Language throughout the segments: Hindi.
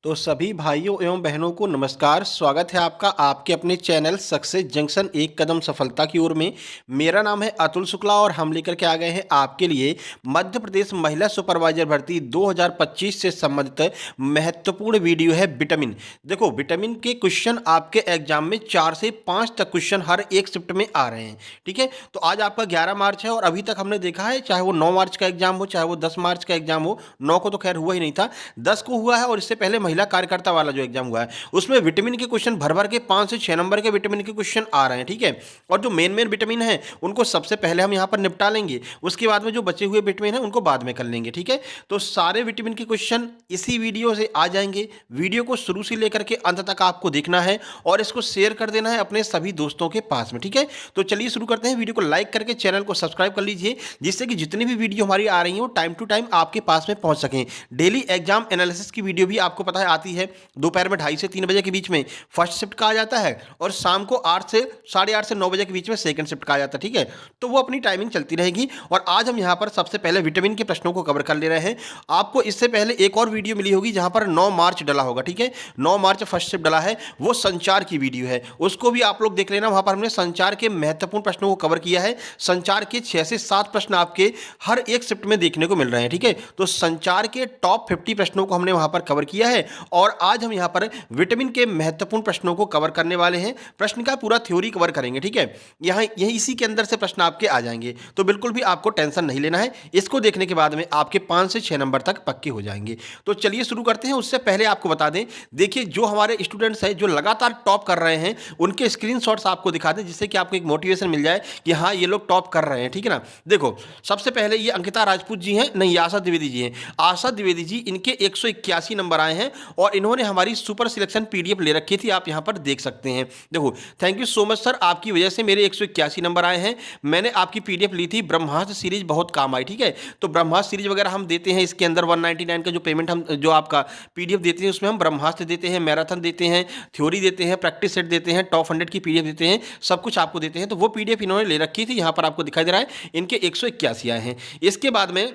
तो सभी भाइयों एवं बहनों को नमस्कार। स्वागत है आपका आपके अपने चैनल सक्सेस जंक्शन एक कदम सफलता की ओर में। मेरा नाम है अतुल शुक्ला और हम लेकर के आ गए हैं आपके लिए मध्य प्रदेश महिला सुपरवाइजर भर्ती 2025 से संबंधित महत्वपूर्ण वीडियो है विटामिन। देखो, विटामिन के क्वेश्चन आपके एग्जाम में 4 से 5 तक क्वेश्चन हर एक शिफ्ट में आ रहे हैं। ठीक है, तो आज आपका 11 मार्च है और अभी तक हमने देखा है, चाहे वो 9 मार्च का एग्जाम हो, चाहे वो 10 मार्च का एग्जाम हो। 9 को तो खैर हुआ ही नहीं था, 10 को हुआ है और इससे पहले महिला कार्यकर्ता वाला जो एग्जाम हुआ है उसमें विटामिन के क्वेश्चन भर भर के 5 से 6 नंबर के विटामिन के क्वेश्चन आ रहे हैं। ठीक है, और जो मेन मेन विटामिन है उनको सबसे पहले हम यहाँ पर निपटा लेंगे, उसके बाद में जो बचे हुए विटामिन है उनको बाद में कर लेंगे। ठीक है, तो सारे विटामिन के क्वेश्चन इसी वीडियो से आ जाएंगे। वीडियो को शुरू से लेकर के अंत तक आपको देखना है और इसको शेयर कर देना है अपने सभी दोस्तों के पास में। ठीक है, तो चलिए शुरू करते हैं। वीडियो को लाइक करके चैनल को सब्सक्राइब कर लीजिए, जिससे कि जितनी भी वीडियो हमारी आ रही हो टाइम टू टाइम आपके पास में पहुंच सकें। डेली एग्जाम एनालिसिस की वीडियो भी आपको पता है आती है दोपहर में 2:30 से 3 बजे के बीच में फर्स्ट शिफ्ट का आ जाता है और शाम को 8 से 8:30 से 9 बजे के बीच में सेकंड शिफ्ट का आ जाता है। ठीक है, तो वो अपनी टाइमिंग चलती रहेगी और आज हम यहाँ पर सबसे पहले विटामिन के प्रश्नों को कवर कर ले रहे हैं। आपको इससे पहले एक और वीडियो मिली होगी जहां पर 9 मार्च डला होगा। ठीक है, 9 मार्च फर्स्ट शिफ्ट डला है, वो संचार की वीडियो है, उसको भी आप लोग देख लेना। वहां पर हमने संचार के महत्वपूर्ण प्रश्नों को कवर किया है। संचार के 6 से 7 प्रश्न आपके हर एक शिफ्ट में देखने को मिल रहे हैं। ठीक है, तो संचार के टॉप 50 प्रश्नों को हमने वहां पर कवर किया है और आज हम यहां पर विटामिन के महत्वपूर्ण प्रश्नों को कवर करने वाले हैं। प्रश्न का पूरा थ्योरी कवर करेंगे। ठीक है, यहां यही इसी के अंदर से प्रश्न आपके आ जाएंगे, तो बिल्कुल भी आपको टेंशन नहीं लेना है। इसको देखने के बाद में आपके 5 से 6 नंबर तक पक्के हो जाएंगे। तो चलिए शुरू करते हैं। उससे पहले आपको बता दें, देखिए जो हमारे स्टूडेंट्स हैं जो लगातार टॉप कर रहे हैं उनके स्क्रीनशॉट्स आपको दिखा दें, जिससे कि आपको एक मोटिवेशन मिल जाए कि हाँ ये लोग टॉप कर रहे हैं। ठीक है ना, देखो सबसे पहले ये अंकिता राजपूत जी हैं, नहीं आशा द्विवेदी जी हैं। आशा द्विवेदी जी, इनके 181 नंबर आए हैं और इन्होंने हमारी सुपर सिलेक्शन पीडीएफ ले रखी थी, आप यहां पर देख सकते हैं। देखो, thank you so much sir, आपकी वजह से मेरे 181 नंबर आए हैं। मैंने आपकी पीडीएफ ली थी, ब्रह्मास्त्र सीरीज बहुत काम आई। ठीक है, तो ब्रह्मास्त्र सीरीज वगैरह हम देते हैं, इसके अंदर 199 का जो पेमेंट हम जो आपका पीडीएफ देते हैं उसमें हम ब्रह्मास्त्र देते हैं, मैराथन देते हैं, थ्योरी देते हैं, प्रैक्टिस सेट देते हैं, टॉप 100 की पीडीएफ देते हैं, सब कुछ आपको देते हैं। तो वो पीडीएफ इन्होंने ले रखी थी, यहां पर आपको दिखाई दे रहा है इनके 181 आए हैं। इसके बाद में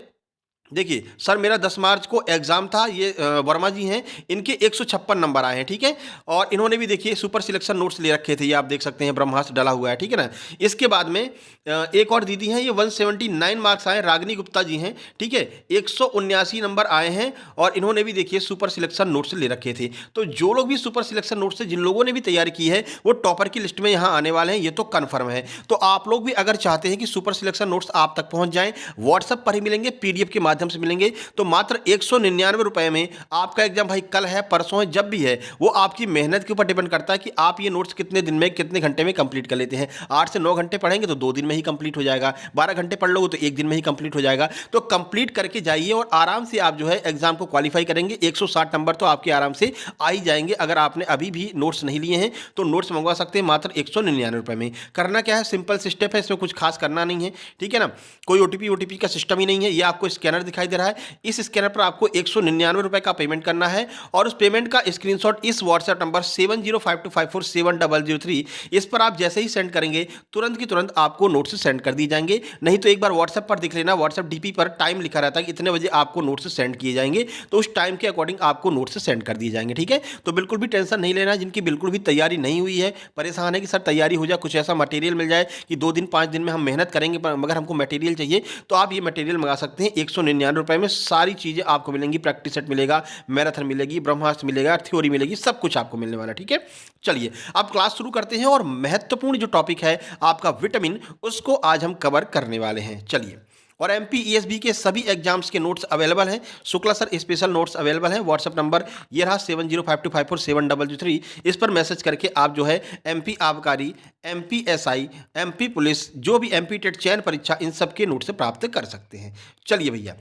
देखिए सर, मेरा 10 मार्च को एग्जाम था, ये वर्मा जी हैं, इनके 156 नंबर आए हैं। ठीक है, और इन्होंने भी देखिए सुपर सिलेक्शन नोट्स ले रखे थे, ये आप देख सकते हैं, ब्रह्मास्त्र डला हुआ है। ठीक है ना, इसके बाद में एक और दीदी हैं, ये 179 मार्क्स आए, रागिनी गुप्ता जी हैं। ठीक है, 179 नंबर आए हैं और इन्होंने भी देखिए सुपर सिलेक्शन नोट्स ले रखे थे। तो जो लोग भी सुपर सिलेक्शन नोट्स से जिन लोगों ने भी तैयारी की है वो टॉपर की लिस्ट में यहाँ आने वाले हैं, ये तो कन्फर्म है। तो आप लोग भी अगर चाहते हैं कि सुपर सिलेक्शन नोट्स आप तक पहुंच जाएं, व्हाट्सएप पर ही मिलेंगे, पीडीएफ के माध्यम से मिलेंगे, तो मात्र 199 रुपए में आपका एग्जाम भाई कल है परसों है जब भी है, वो आपकी मेहनत के ऊपर डिपेंड करता है कि आप ये नोट्स कितने दिन में कितने घंटे में कंप्लीट कर लेते हैं। 8 से 9 घंटे पढ़ेंगे तो 2 दिन में ही कंप्लीट हो जाएगा, 12 घंटे पढ़ लोगे तो 1 दिन में ही कंप्लीट हो जाएगा। तो कंप्लीट करके जाइए और आराम से आप जो है एग्जाम को क्वालिफाई करेंगे। 160 नंबर तो आपके आराम से आ ही जाएंगे। अगर आपने अभी भी नोट्स नहीं लिए हैं तो नोट्स मंगवा सकते हैं मात्र 199 रुपए में। करना क्या है, सिंपल स्टेप है, इसमें कुछ खास करना नहीं है। ठीक है ना, कोई ओटीपी का सिस्टम ही नहीं है। ये आपको स्कैनर दिखाई दे रहा है, इस स्कैनर पर आपको 199 रुपए का पेमेंट करना है और उस पेमेंट का स्क्रीनशॉट इस व्हाट्सएप नंबर 7052547003 इस पर आप जैसे ही सेंड करेंगे तुरंत की तुरंत आपको नोट्स सेंड कर दिए जाएंगे। नहीं तो एक बार व्हाट्सएप पर देख लेना, व्हाट्सएप डीपी पर टाइम लिखा रहता है कि इतने बजे आपको नोट्स सेंड किए जाएंगे, तो उस टाइम के अकॉर्डिंग आपको नोट्स सेंड कर दिए जाएंगे। ठीक है, तो बिल्कुल भी टेंशन नहीं लेना। जिनकी बिल्कुल भी तैयारी नहीं हुई है, परेशान है कि सर तैयारी हो जाए, कुछ ऐसा मटेरियल मिल जाए कि 2 दिन 5 दिन में हम मेहनत करेंगे मगर हमको मटेरियल चाहिए, तो आप ये मटेरियल मंगा सकते हैं। 199 रुपए में सारी चीजें आपको मिलेंगी, प्रैक्टिस सेट मिलेगा, मैराथन मिलेगी, ब्रह्मास्त्र मिलेगा, थ्योरी मिलेगी, सब कुछ आपको मिलने वाला। ठीक है, चलिए अब क्लास शुरू करते हैं और महत्वपूर्ण जो टॉपिक है आपका विटामिन, उसको आज हम कवर करने वाले हैं। चलिए, और एमपी ईएसबी के सभी एग्जाम्स के नोट्स अवेलेबल हैं। Shukla sir special notes available हैं। व्हाट्सएप नंबर ये रहा 7052547003, इस पर मैसेज करके आप जो है एमपी आबकारी, एमपी एसआई, एमपी पुलिस, जो भी एमपी टेट चयन परीक्षा, इन सब के नोट्स प्राप्त कर सकते हैं। चलिए भैया,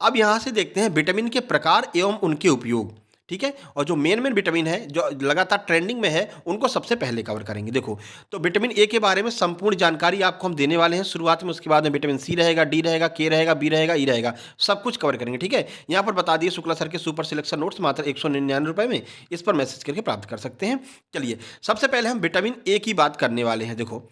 अब यहाँ से देखते हैं विटामिन के प्रकार एवं उनके उपयोग। ठीक है, और जो मेन विटामिन है जो लगातार ट्रेंडिंग में है उनको सबसे पहले कवर करेंगे। देखो, तो विटामिन ए के बारे में संपूर्ण जानकारी आपको हम देने वाले हैं शुरुआत में, उसके बाद में विटामिन सी रहेगा, डी रहेगा, के रहेगा, बी रहेगा, ई रहेगा, सब कुछ कवर करेंगे। ठीक है, यहाँ पर बता दिए शुक्ला सर के सुपर सिलेक्शन नोट्स मात्र 199 रुपए में, इस पर मैसेज करके प्राप्त कर सकते हैं। चलिए, सबसे पहले हम विटामिन ए की बात करने वाले हैं। देखो,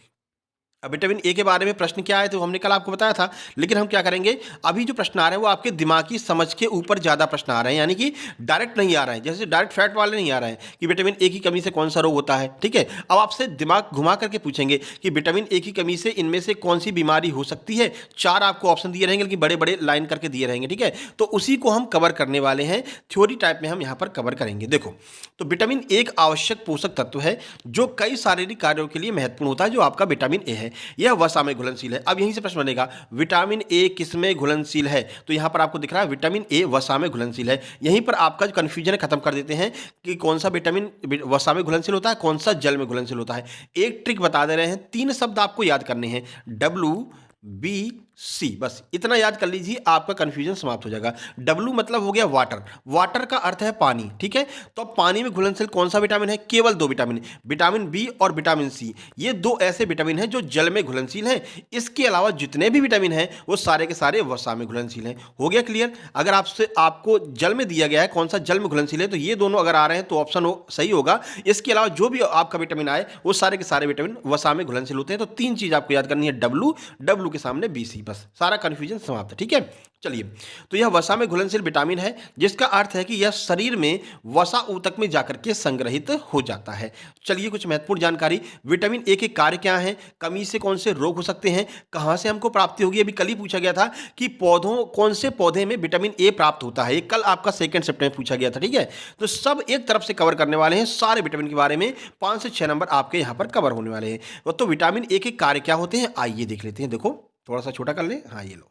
अब विटामिन ए के बारे में प्रश्न क्या आए थे वो हमने कल आपको बताया था, लेकिन हम क्या करेंगे, अभी जो प्रश्न आ रहे हैं वो आपके दिमागी समझ के ऊपर ज़्यादा प्रश्न आ रहे हैं, यानी कि डायरेक्ट नहीं आ रहे हैं, जैसे डायरेक्ट फैट वाले नहीं आ रहे हैं कि विटामिन ए की कमी से कौन सा रोग होता है। ठीक है, अब आपसे दिमाग घुमा करके पूछेंगे कि विटामिन ए की कमी से इनमें से कौन सी बीमारी हो सकती है। 4 आपको ऑप्शन दिए रहेंगे, लेकिन बड़े बड़े लाइन करके दिए रहेंगे। ठीक है, तो उसी को हम कवर करने वाले हैं, थ्योरी टाइप में हम यहाँ पर कवर करेंगे। देखो, तो विटामिन ए एक आवश्यक पोषक तत्व है जो कई शारीरिक कार्यों के लिए महत्वपूर्ण होता है। जो आपका विटामिन ए है यह वसा में घुलनशील है। अब यहीं से प्रश्न बनेगा, विटामिन ए किस में घुलनशील है? तो यहां पर आपको दिख रहा है विटामिन ए वसा में घुलनशील है। यहीं पर आपका जो कन्फ्यूजन है खत्म कर देते हैं कि कौन सा विटामिन वसा में घुलनशील होता है, कौन सा जल में घुलनशील होता है। एक ट्रिक बता दे रहे हैं, 3 शब्द आपको याद करने हैं, WBC, बस इतना याद कर लीजिए, आपका कंफ्यूजन समाप्त हो जाएगा। W मतलब हो गया वाटर, वाटर का अर्थ है पानी। ठीक है, तो अब पानी में घुलनशील कौन सा विटामिन है? केवल 2 विटामिन, विटामिन बी और विटामिन सी। ये 2 ऐसे विटामिन हैं जो जल में घुलनशील हैं। इसके अलावा जितने भी विटामिन हैं वो सारे के सारे वसा में घुलनशील हैं। हो गया क्लियर? अगर आपको जल में दिया गया है कौन सा जल में घुलनशील है, तो ये दोनों अगर आ रहे हैं तो ऑप्शन सही होगा। इसके अलावा जो भी आपका विटामिन आए वो सारे के सारे विटामिन वसा में घुलनशील होते हैं। तो 3 चीज आपको याद करनी है, W के सामने BC, बस सारा कंफ्यूजन समाप्त है। ठीक है, चलिए, तो यह वसा में घुलनशील विटामिन है, जिसका अर्थ है कि यह शरीर में वसा ऊतक में जाकर के संग्रहित हो जाता है। चलिए, कुछ महत्वपूर्ण जानकारी, विटामिन ए के कार्य क्या हैं, कमी से कौन से रोग हो सकते हैं, कहां से हमको प्राप्ति होगी। अभी कल ही पूछा गया था कि कौन से पौधे में विटामिन ए प्राप्त होता है, ये कल आपका सेकंड शिफ्ट में पूछा गया था। ठीक है, तो सब एक तरफ से कवर करने वाले हैं, सारे विटामिन के बारे में 5 से 6 नंबर आपके यहां पर कवर होने वाले हैं। तो विटामिन ए के कार्य क्या होते हैं, आइए देख लेते हैं। देखो, थोड़ा सा छोटा कर ले, हाँ ये लो,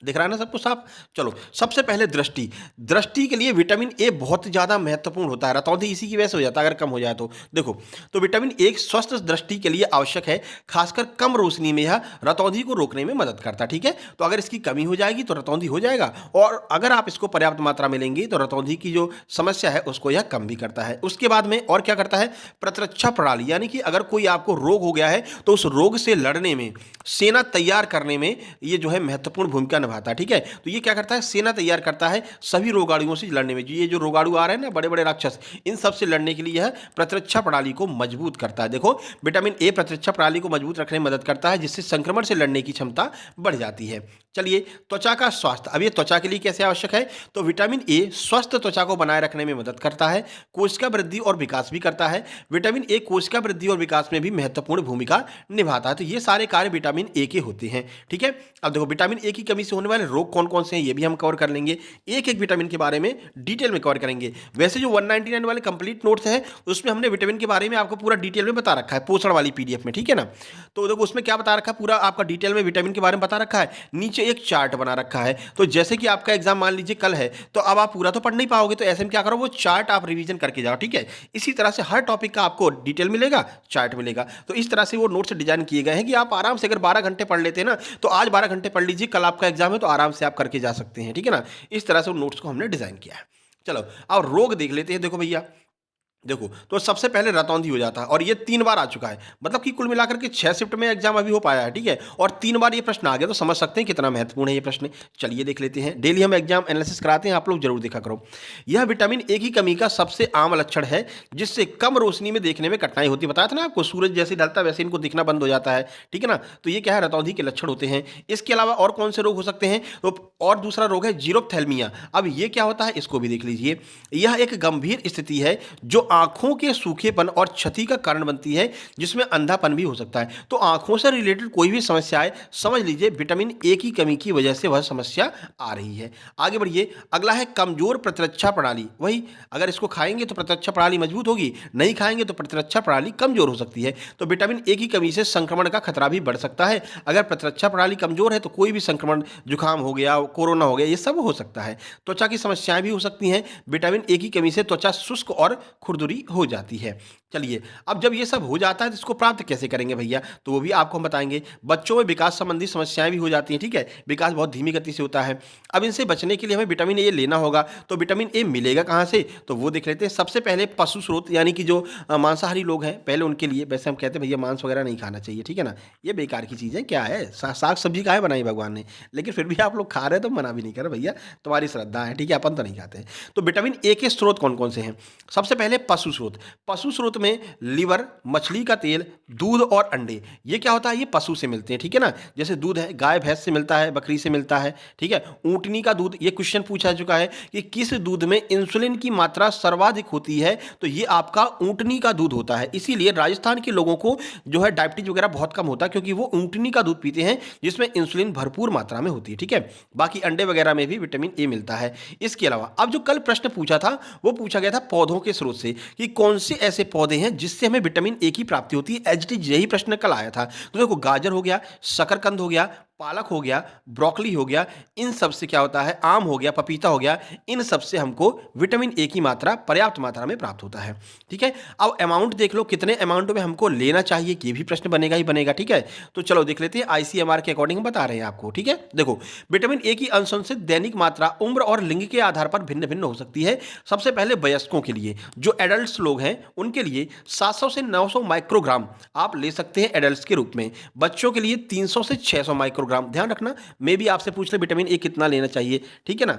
दिख रहा है ना सब कुछ साफ। चलो, सबसे पहले दृष्टि, दृष्टि के लिए विटामिन ए बहुत ज़्यादा महत्वपूर्ण होता है। रतौंधी इसी की वजह से हो जाता है अगर कम हो जाए तो। देखो, तो विटामिन ए स्वस्थ दृष्टि के लिए आवश्यक है, खासकर कम रोशनी में यह रतौंधी को रोकने में मदद करता है। ठीक है, तो अगर इसकी कमी हो जाएगी तो रतौंधी हो जाएगा, और अगर आप इसको पर्याप्त मात्रा में लेंगे तो रतौंधी की जो समस्या है उसको यह कम भी करता है। उसके बाद में और क्या करता है, प्रतिरक्षा प्रणाली, यानी कि अगर कोई आपको रोग हो गया है तो उस रोग से लड़ने में, सेना तैयार करने में ये जो है महत्वपूर्ण भूमिका निभाता है। ठीक है, तो ये क्या करता है, सेना तैयार करता है सभी रोगाणुओं से लड़ने में। ये जो रोगाणु आ रहे हैं ना, बड़े बड़े राक्षस, इन सब से लड़ने के लिए यह प्रतिरक्षा प्रणाली को मजबूत करता है। देखो, विटामिन ए प्रतिरक्षा प्रणाली को मजबूत रखने में मदद करता है, जिससे संक्रमण से लड़ने की क्षमता बढ़ जाती है। चलिए, त्वचा का स्वास्थ्य, अब ये त्वचा के लिए कैसे आवश्यक है, तो विटामिन ए स्वस्थ त्वचा को बनाए रखने में मदद करता है, कोशिका वृद्धि और विकास भी करता है। विटामिन ए कोशिका वृद्धि और विकास में भी महत्वपूर्ण भूमिका निभाता है। तो ये सारे कार्य विटामिन ए के होते हैं। ठीक है, अब देखो, विटामिन ए की कमी से होने वाले रोग कौन कौन से हैं ये भी हम कवर कर लेंगे, एक एक विटामिन के बारे में डिटेल में कवर करेंगे। वैसे जो 199 वाले कंप्लीट नोट्स हैं उसमें हमने विटामिन के बारे में आपको पूरा डिटेल में बता रखा है, पोषण वाली PDF में। ठीक है ना, तो देखो उसमें क्या बता रखा है, पूरा आपका डिटेल में विटामिन के बारे में बता रखा है, नीचे एक चार्ट बना रखा है। तो जैसे कि आपका एग्जाम मान लीजिए कल है, तो अब आप पूरा तो पढ़ नहीं पाओगे, तो ऐसे में क्या करो, वो चार्ट आप रिवीजन करके जाओ। ठीक है, इसी तरह से हर टॉपिक का आपको डिटेल मिलेगा, चार्ट मिलेगा। तो इस तरह से वो नोट्स डिजाइन किए गए हैं कि आप आराम से, अगर 12 घंटे पढ़ लेते हैं ना, तो आज 12 घंटे पढ़ लीजिए, कल आपका एग्जाम है तो आराम से आप करके जा सकते हैं। ठीक है ना, इस तरह से उन नोट्स को हमने डिजाइन किया है। चलो, अब रोग देख लेते हैं। देखो भैया, देखो, तो सबसे पहले रतौंधी हो जाता है, और ये 3 बार आ चुका है, मतलब कि कुल मिलाकर के 6 शिफ्ट में एग्जाम अभी हो पाया है। ठीक है, और 3 बार ये प्रश्न आ गया, तो समझ सकते हैं कितना महत्वपूर्ण है ये प्रश्न। चलिए देख लेते हैं, डेली हम एग्जाम एनालिसिस कराते हैं, आप लोग जरूर देखा करो। यह विटामिन ए की कमी का सबसे आम लक्षण है, जिससे कम रोशनी में देखने में कठिनाई होती है। बताया था ना आपको, सूरज जैसे ढलता है वैसे इनको दिखना बंद हो जाता है। ठीक है ना, तो ये क्या है, रतौंधी के लक्षण होते हैं। इसके अलावा और कौन से रोग हो सकते हैं, तो और दूसरा रोग है जीरोप्थेल्मिया। अब ये क्या होता है, इसको भी देख लीजिए। यह एक गंभीर स्थिति है जो आंखों के सूखेपन और क्षति का कारण बनती है, जिसमें अंधापन भी हो सकता है। तो आंखों से रिलेटेड कोई भी समस्या है, समझ लीजिए विटामिन ए की कमी की वजह से वह समस्या आ रही है। आगे बढ़िए, अगला है कमजोर प्रतिरक्षा प्रणाली। वही, अगर इसको खाएंगे तो प्रतिरक्षा प्रणाली मजबूत होगी, नहीं खाएंगे तो प्रतिरक्षा प्रणाली कमजोर हो सकती है। तो विटामिन ए की कमी से संक्रमण का खतरा भी बढ़ सकता है। अगर प्रतिरक्षा प्रणाली कमजोर है तो कोई भी संक्रमण, जुकाम हो गया, कोरोना हो गया, ये सब हो सकता है। त्वचा की समस्याएं भी हो सकती हैं। विटामिन ए की कमी से त्वचा शुष्क और खुरदुरी हो जाती है। चलिए, अब जब ये सब हो जाता है तो इसको प्राप्त कैसे करेंगे भैया, तो वो भी आपको हम बताएंगे। बच्चों में विकास संबंधी समस्याएं भी हो जाती हैं। ठीक है, विकास बहुत धीमी गति से होता है। अब इनसे बचने के लिए हमें विटामिन ए लेना होगा, तो विटामिन ए मिलेगा कहाँ से, तो वो देख लेते हैं। सबसे पहले पशु स्रोत, यानी कि जो मांसाहारी लोग हैं, पहले उनके लिए। वैसे हम कहते हैं भैया मांस वगैरह नहीं खाना चाहिए, ठीक है ना, ये बेकार की चीज़ है, क्या है, साग सब्जी का है बनाई भगवान ने, लेकिन फिर भी आप लोग खा रहे हैं तो मना भी नहीं कर भैया, तुम्हारी श्रद्धा है। ठीक है, अपन तो नहीं खाते हैं। तो विटामिन ए के स्रोत कौन कौन से हैं, सबसे पहले पशु स्रोत। पशु स्रोत में लीवर, मछली का तेल, दूध और अंडे, ये क्या होता है, ये पशु से मिलते हैं, ठीक है ना। जैसे दूध है, गाय भैंस से मिलता है, बकरी से मिलता है, ठीक है। ऊँटनी का दूध, ये क्वेश्चन पूछा चुका है कि किस दूध में इंसुलिन की मात्रा सर्वाधिक होती है, तो ये आपका ऊँटनी का दूध होता है। इसीलिए राजस्थान के लोगों को जो है डायबिटीज वगैरह बहुत कम होता है, क्योंकि वो ऊँटनी का दूध पीते हैं जिसमें इंसुलिन भरपूर मात्रा में होती है, ठीक है। बाकी अंडे वगैरह में भी विटामिन ए मिलता है। इसके अलावा अब जो कल प्रश्न पूछा था वो पूछा गया था पौधों के स्रोत से, कि कौन से ऐसे पौधे हैं जिससे हमें विटामिन ए की प्राप्ति होती है। एचटी यही प्रश्न कल आया था। तो देखो, गाजर हो गया, शकरकंद हो गया, पालक हो गया, ब्रोकली हो गया, इन सब से क्या होता है, आम हो गया, पपीता हो गया, इन सब से हमको विटामिन ए की मात्रा पर्याप्त मात्रा में प्राप्त होता है, ठीक है। अब अमाउंट देख लो, कितने अमाउंट में हमको लेना चाहिए, ये भी प्रश्न बनेगा ही बनेगा, ठीक है। तो चलो देख लेते हैं, आईसीएमआर के अकॉर्डिंग बता रहे हैं आपको, ठीक है। देखो, विटामिन ए की अनुशंसित दैनिक मात्रा उम्र और लिंग के आधार पर भिन्न भिन्न हो सकती है। सबसे पहले वयस्कों के लिए, जो एडल्ट लोग हैं उनके लिए 700 से 900 माइक्रोग्राम आप ले सकते हैं एडल्ट के रूप में। बच्चों के लिए 300 से 600 माइक्रोग्राम। ध्यान रखना, मे भी आपसे पूछ ले विटामिन ए कितना लेना चाहिए, ठीक है ना।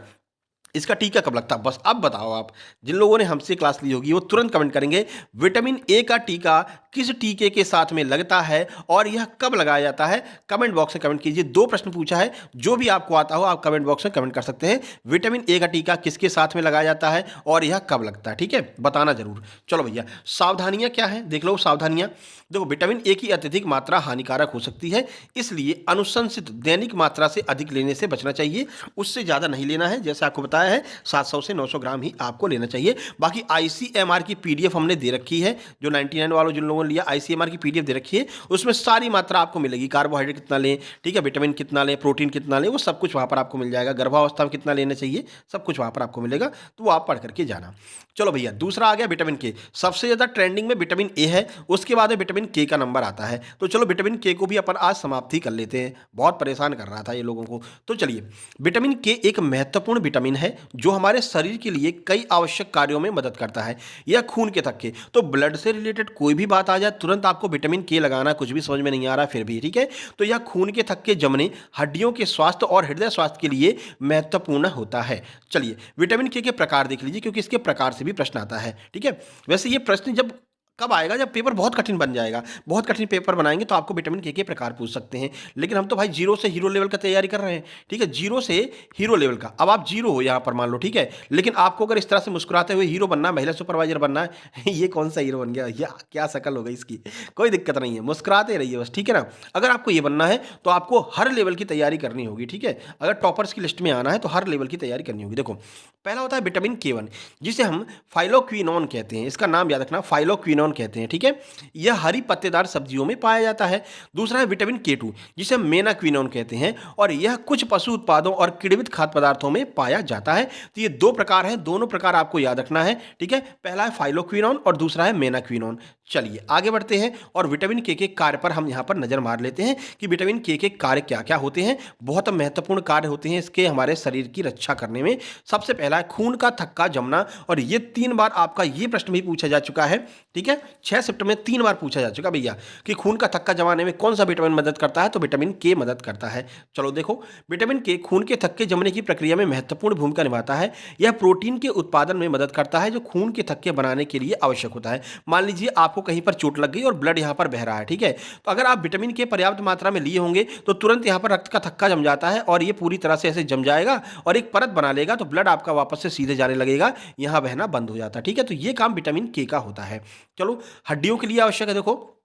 इसका टीका कब लगता है, बस अब बताओ आप। जिन लोगों ने हमसे क्लास ली होगी वो तुरंत कमेंट करेंगे, विटामिन ए का टीका किस टीके के साथ में लगता है और यह कब लगाया जाता है। कमेंट बॉक्स में कमेंट कीजिए। 2 प्रश्न पूछा है, जो भी आपको आता हो आप कमेंट बॉक्स में कमेंट कर सकते हैं। विटामिन ए का टीका किसके साथ में लगाया जाता है और यह कब लगता है, ठीक है, बताना जरूर। चलो भैया, सावधानियां क्या है देख लो। सावधानियां देखो, विटामिन ए की अत्यधिक मात्रा हानिकारक हो सकती है, इसलिए अनुशंसित दैनिक मात्रा से अधिक लेने से बचना चाहिए। उससे ज़्यादा नहीं लेना है, जैसे आपको बताया है 700 से 900 ग्राम ही आपको लेना चाहिए। बाकी आईसीएमआर की पीडीएफ हमने दे रखी है, जो 99 वालों जिन लोगों ने लिया आईसीएमआर की पीडीएफ दे रखी है, उसमें सारी मात्रा आपको मिलेगी। कार्बोहाइड्रेट कितना लें, ठीक है, विटामिन कितना लें, प्रोटीन कितना लें, वो सब कुछ वहाँ पर आपको मिल जाएगा। गर्भावस्था में कितना लेना चाहिए, सब कुछ वहाँ पर आपको मिलेगा, तो वो आप पढ़ करके जाना। चलो भैया, दूसरा आ गया विटामिन के। सबसे ज़्यादा ट्रेंडिंग में विटामिन ए है, उसके बाद में विटामिन के का नंबर आता है। तो चलो विटामिन के को भी अपन आज समाप्ति कर लेते हैं, बहुत परेशान कर रहा था ये लोगों को। तो चलिए, विटामिन के एक महत्वपूर्ण विटामिन है जो हमारे शरीर के लिए कई आवश्यक कार्यों में मदद करता है। यह खून के थक्के, तो ब्लड से रिलेटेड कोई भी बात आ जाए तुरंत आपको विटामिन के लगाना, कुछ भी समझ में नहीं आ रहा फिर भी, ठीक है। तो यह खून के थक्के जमने, हड्डियों के स्वास्थ्य और हृदय स्वास्थ्य के लिए महत्वपूर्ण होता है। चलिए, विटामिन के प्रकार देख लीजिए, क्योंकि इसके प्रकार से भी प्रश्न आता है, ठीक है। वैसे ये प्रश्न जब कब आएगा, जब पेपर बहुत कठिन बन जाएगा। बहुत कठिन पेपर बनाएंगे तो आपको विटामिन के प्रकार पूछ सकते हैं, लेकिन हम तो भाई जीरो से हीरो लेवल का तैयारी कर रहे हैं, ठीक है, जीरो से हीरो लेवल का। अब आप जीरो हो यहाँ पर मान लो, ठीक है, लेकिन आपको अगर इस तरह से मुस्कुराते हुए हीरो बनना, महिला सुपरवाइजर बनना है ये कौन सा हीरो बन गया, या क्या शकल हो गई इसकी, कोई दिक्कत नहीं है, मुस्कुराते रहिए बस, ठीक है ना। अगर आपको ये बनना है तो आपको हर लेवल की तैयारी करनी होगी, ठीक है। अगर टॉपर्स की लिस्ट में आना है तो हर लेवल की तैयारी करनी होगी। देखो, पहला होता है विटामिन के1, जिसे हम फाइलोक्विनोन कहते हैं, इसका नाम याद रखना, फाइलोक्विनोन कहते हैं, ठीक है। यह हरी पत्तेदार सब्जियों में पाया जाता है। दूसरा है विटामिन के2, जिसे हम मेनाक्विनोन कहते हैं, और यह कुछ पशु उत्पादों और किण्वित खाद्य पदार्थों में पाया जाता है। तो ये 2 प्रकार हैं, दोनों प्रकार आपको याद रखना है, ठीक है। पहला है फाइलोक्विनोन और दूसरा है मेनाक्विनोन। चलिए आगे बढ़ते हैं और विटामिन के कार्य पर हम यहाँ पर नजर मार लेते हैं कि विटामिन के कार्य क्या क्या होते हैं। बहुत महत्वपूर्ण कार्य होते हैं इसके हमारे शरीर की रक्षा करने में। सबसे पहला है खून का थक्का जमना, और ये 3 बार आपका ये प्रश्न भी पूछा जा चुका है, ठीक है। 6 शिफ्ट में 3 बार पूछा जा चुका भैया कि खून का थक्का जमाने में कौन सा विटामिन मदद करता है, तो विटामिन के मदद करता है। चलो देखो, विटामिन के खून के थक्के जमने की प्रक्रिया में महत्वपूर्ण भूमिका निभाता है। यह प्रोटीन के उत्पादन में मदद करता है जो खून के थक्के बनाने के लिए आवश्यक होता है। मान लीजिए आपको कहीं पर चोट लग गई और ब्लड यहाँ पर बह रहा है, ठीक है, तो अगर आप विटामिन के पर्याप्त मात्रा में लिए होंगे तो तुरंत यहाँ पर रक्त का थक्का जम जाता है, और ये पूरी तरह से ऐसे जम जाएगा और एक परत बना लेगा, तो ब्लड आपका वापस से सीधे जाने लगेगा, यहाँ बहना बंद हो जाता है, ठीक है। तो ये काम विटामिन के का होता है। चलो, हड्डियों के लिए आवश्यक है। देखो,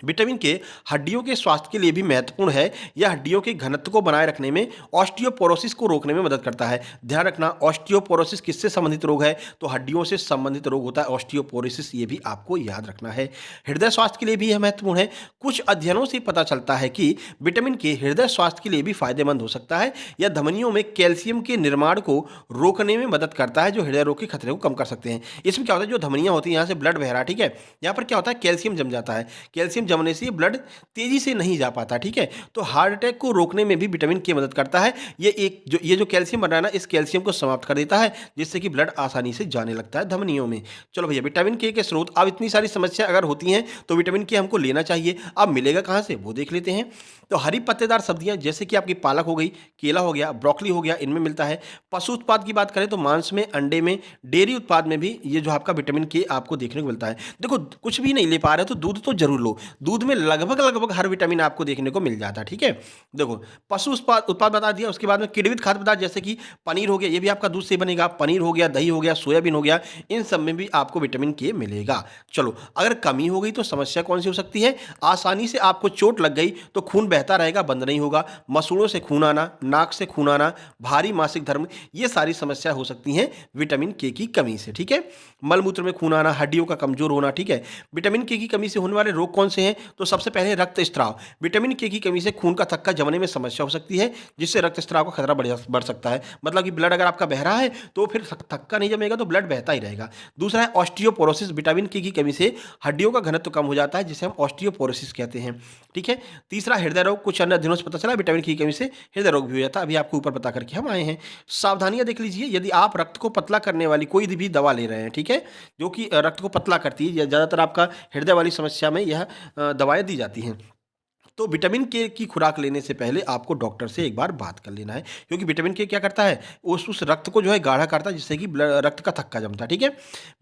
विटामिन के हड्डियों के स्वास्थ्य के लिए भी महत्वपूर्ण है। यह हड्डियों के घनत्व को बनाए रखने में, ऑस्टियोपोरोसिस को रोकने में मदद करता है। ध्यान रखना, ऑस्टियोपोरोसिस किससे संबंधित रोग है, तो हड्डियों से संबंधित रोग होता है ऑस्टियोपोरोसिस, ये भी आपको याद रखना है। हृदय स्वास्थ्य के लिए भी यह महत्वपूर्ण है। कुछ अध्ययनों से पता चलता है कि विटामिन के हृदय स्वास्थ्य के लिए भी फायदेमंद हो सकता है। यह धमनियों में कैल्शियम के निर्माण को रोकने में मदद करता है, जो हृदय रोग के खतरे को कम कर सकते हैं। इसमें क्या होता है, जो धमनियां होती हैं, यहाँ से ब्लड बह रहा है, ठीक है, यहाँ पर क्या होता है, कैल्शियम जम जाता है। कैल्शियम जमने से ये ब्लड तेजी से नहीं जा पाता, ठीक है। तो हार्ट अटैक को रोकने में भी विटामिन के मदद करता है। ये जो कैल्शियम बन रहा है ना, इस कैल्शियम को समाप्त कर देता है, जिससे कि ब्लड आसानी से जाने लगता है धमनियों में। चलो भैया, विटामिन के स्रोत। अब इतनी सारी समस्या अगर होती हैं तो विटामिन के हमको लेना चाहिए। अब मिलेगा कहाँ से, वो देख लेते हैं। तो हरी पत्तेदार सब्जियां जैसे कि आपकी पालक हो गई, केला हो गया, ब्रोकली हो गया, इनमें मिलता है। पशु उत्पाद की बात करें तो मांस में, अंडे में, डेयरी उत्पाद में भी ये जो आपका विटामिन के आपको देखने को मिलता है। देखो, कुछ भी नहीं ले पा रहे तो दूध तो जरूर लो। दूध में लगभग लगभग हर विटामिन आपको देखने को मिल जाता है, ठीक है। देखो, पशु उत्पाद उत्पाद बता दिया। उसके बाद में किण्वित खाद्य पदार्थ जैसे कि पनीर हो गया, ये भी आपका दूध से बनेगा। पनीर हो गया, दही हो गया, सोयाबीन हो गया, इन सब में भी आपको विटामिन के मिलेगा। चलो, अगर कमी हो गई तो समस्या कौन सी हो सकती है। आसानी से आपको चोट लग गई तो खून बहता रहेगा, बंद नहीं होगा। मसूड़ों से खून आना, नाक से खून आना, भारी मासिक धर्म, ये सारी समस्या हो सकती हैं विटामिन के की कमी से, ठीक है। मलमूत्र में खून आना, हड्डियों का कमजोर होना, ठीक है। विटामिन के की कमी से होने वाले रोग कौन से हैं, तो सबसे पहले रक्तस्राव। विटामिन के की कमी से खून का थक्का जमने में समस्या हो सकती है, जिससे रक्तस्राव का खतरा बढ़ सकता है। मतलब कि ब्लड अगर आपका बह रहा है तो फिर थक्का नहीं जमेगा, तो ब्लड बहता ही रहेगा। दूसरा है ऑस्टियोपोरोसिस। विटामिन के की कमी से हड्डियों का घनत्व कम हो जाता है, जिसे हम ऑस्टियोपोरोसिस कहते हैं, ठीक है। तीसरा हृदय रोग। कुछ अन्य अध्ययनों से पता चला विटामिन की कमी से हृदय रोग भी हो जाता है। अभी आपको ऊपर बता करके हम आए हैं। सावधानियां देख लीजिए। यदि आप रक्त को पतला करने वाली कोई भी दवा ले रहे हैं, ठीक है, जो कि रक्त को पतला करती है, या ज़्यादातर आपका हृदय वाली समस्या में यह दवाएं दी जाती हैं, तो विटामिन के की खुराक लेने से पहले आपको डॉक्टर से एक बार बात कर लेना है, क्योंकि विटामिन के क्या करता है, उस रक्त को जो है गाढ़ा करता है, जिससे कि रक्त का थक्का जमता है, ठीक है।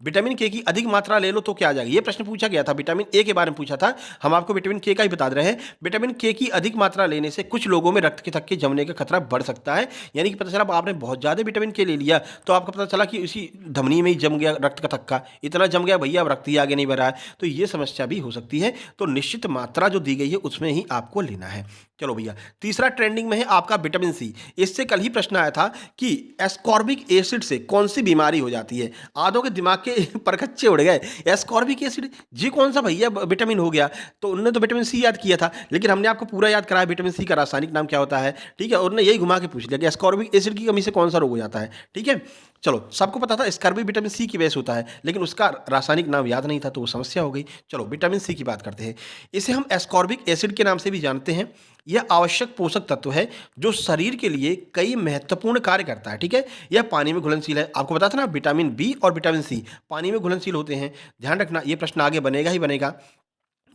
विटामिन के की अधिक मात्रा ले लो तो क्या आ जाएगी, ये प्रश्न पूछा गया था, विटामिन ए के बारे में पूछा था। हम आपको विटामिन के का ही बता रहे हैं। विटामिन के की अधिक मात्रा लेने से कुछ लोगों में रक्त के थक्के जमने का खतरा बढ़ सकता है। यानी कि पता चला आपने बहुत ज़्यादा विटामिन के ले लिया तो आपको पता चला कि उसी धमनी में ही जम गया रक्त का थक्का, इतना जम गया भैया, अब रक्त ही आगे नहीं बढ़ रहा है, तो ये समस्या भी हो सकती है। तो निश्चित मात्रा जो दी गई है उसमें ही आपको लेना है। चलो भैया, तीसरा ट्रेंडिंग में है आपका विटामिन सी। इससे कल ही प्रश्न आया था कि एस्कॉर्बिक एसिड से कौन सी बीमारी हो जाती है। आधों के दिमाग के परखच्चे उड़ गए। एस्कॉर्बिक एसिड जी कौन सा भैया विटामिन हो गया, तो उन्होंने तो विटामिन सी याद किया था, लेकिन हमने आपको पूरा याद कराया विटामिन सी का रासायनिक नाम क्या होता है, ठीक है। उन्होंने यही घुमा के पूछ लिया कि एस्कॉर्बिक एसिड की कमी से कौन सा रोग हो जाता है, ठीक है। चलो, सबको पता था स्कर्वी विटामिन सी की वजह से होता है, लेकिन उसका रासायनिक नाम याद नहीं था, तो वो समस्या हो गई। चलो, विटामिन सी की बात करते हैं। इसे हम एस्कॉर्बिक एसिड के नाम से भी जानते हैं। यह आवश्यक पोषक तत्व है जो शरीर के लिए कई महत्वपूर्ण कार्य करता है, ठीक है। यह पानी में घुलनशील है। आपको पता था ना, विटामिन बी और विटामिन सी पानी में घुलनशील होते हैं। ध्यान रखना, ये प्रश्न आगे बनेगा ही बनेगा,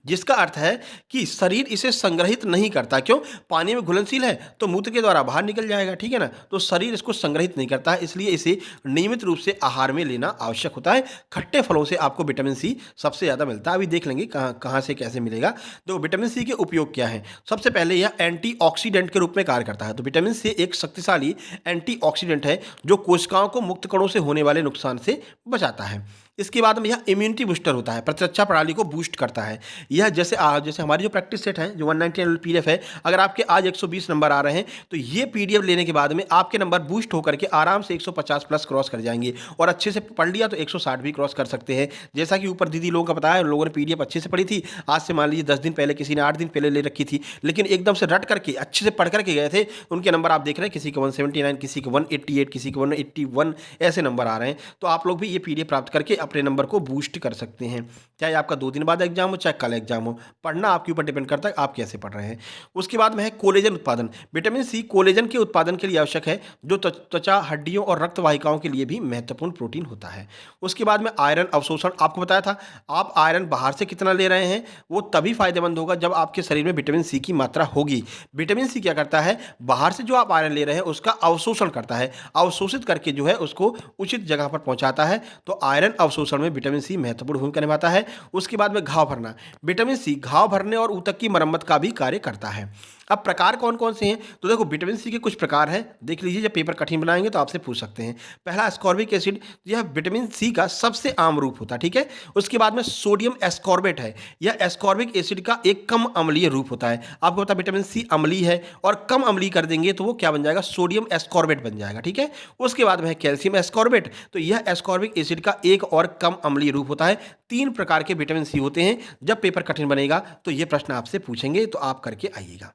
जिसका अर्थ है कि शरीर इसे संग्रहित नहीं करता। क्यों, पानी में घुलनशील है तो मूत्र के द्वारा बाहर निकल जाएगा, ठीक है ना। तो शरीर इसको संग्रहित नहीं करता है, इसलिए इसे नियमित रूप से आहार में लेना आवश्यक होता है। खट्टे फलों से आपको विटामिन सी सबसे ज़्यादा मिलता है। अभी देख लेंगे कहाँ कहाँ से कैसे मिलेगा। तो विटामिन सी के उपयोग क्या है, सबसे पहले यह एंटीऑक्सीडेंट के रूप में कार्य करता है। तो विटामिन सी एक शक्तिशाली एंटीऑक्सीडेंट है जो कोशिकाओं को मुक्त कणों से होने वाले नुकसान से बचाता है। इसके बाद में यह इम्यूनिटी बूस्टर होता है, प्रतिरक्षा प्रणाली को बूस्ट करता है। यह जैसे हमारी जो प्रैक्टिस सेट है, जो 190 पीडीएफ है, अगर आपके आज 120 नंबर आ रहे हैं तो ये पीडीएफ लेने के बाद में आपके नंबर बूस्ट होकर के आराम से 150 प्लस क्रॉस कर जाएंगे, और अच्छे से पढ़ लिया तो 160 भी क्रॉस कर सकते हैं। जैसा कि ऊपर दीदी लोगों का बताया, उन लोगों ने पीडीएफ अच्छे से पढ़ी थी। आज से मान लीजिए 10 दिन पहले, किसी ने 8 दिन पहले ले रखी थी, लेकिन एकदम से रट करके अच्छे से पढ़ करके गए थे, उनके नंबर आप देख रहे हैं, किसी के 179, किसी के 188, किसी के 181, ऐसे नंबर आ रहे हैं। तो आप लोग भी ये पीडीएफ प्राप्त करके अपने नंबर को बूस्ट कर सकते हैं। चाहे आपका 2 दिन बाद एग्जाम हो, चाहे कल एग्जाम हो, पढ़ना आपके ऊपर डिपेंड करता है आप कैसे पढ़ रहे हैं। उसके बाद में है कोलेजन उत्पादन। विटामिन सी कोलेजन के उत्पादन के लिए आवश्यक है, जो त्वचा, हड्डियों और रक्त वाहिकाओं के लिए भी महत्वपूर्ण प्रोटीन होता है। उसके बाद में आयरन अवशोषण। आपको बताया था, आप आयरन बाहर से कितना ले रहे हैं वो तभी फायदेमंद होगा जब आपके शरीर में विटामिन सी की मात्रा होगी। विटामिन सी क्या करता है, बाहर से जो आप आयरन ले रहे हैं उसका अवशोषण करता है, अवशोषित करके जो है उसको उचित जगह पर पहुंचाता है। तो आयरन अवशोषण में विटामिन सी महत्वपूर्ण भूमिका निभाता है। उसके बाद में घाव भरना। विटामिन सी घाव भरने और ऊतक की मरम्मत का भी कार्य करता है। अब प्रकार कौन कौन से हैं, तो देखो विटामिन सी के कुछ प्रकार हैं, देख लीजिए, जब पेपर कठिन बनाएंगे तो आपसे पूछ सकते हैं। पहला एस्कॉर्बिक एसिड, यह विटामिन सी का सबसे आम रूप होता है, ठीक है। उसके बाद में सोडियम एस्कॉर्बेट है, यह एस्कॉर्बिक एसिड का एक कम अम्लीय रूप होता है। आपको पता विटामिन सी अम्लीय है, और कम अम्लीय कर देंगे तो वो क्या बन जाएगा, सोडियम एस्कॉर्बेट बन जाएगा, ठीक है। उसके बाद में है कैल्शियम एस्कॉर्बेट, तो यह एस्कॉर्बिक एसिड का एक और कम अम्लीय रूप होता है। 3 प्रकार के विटामिन सी होते हैं। जब पेपर कठिन बनेगा तो ये प्रश्न आपसे पूछेंगे, तो आप करके आइएगा।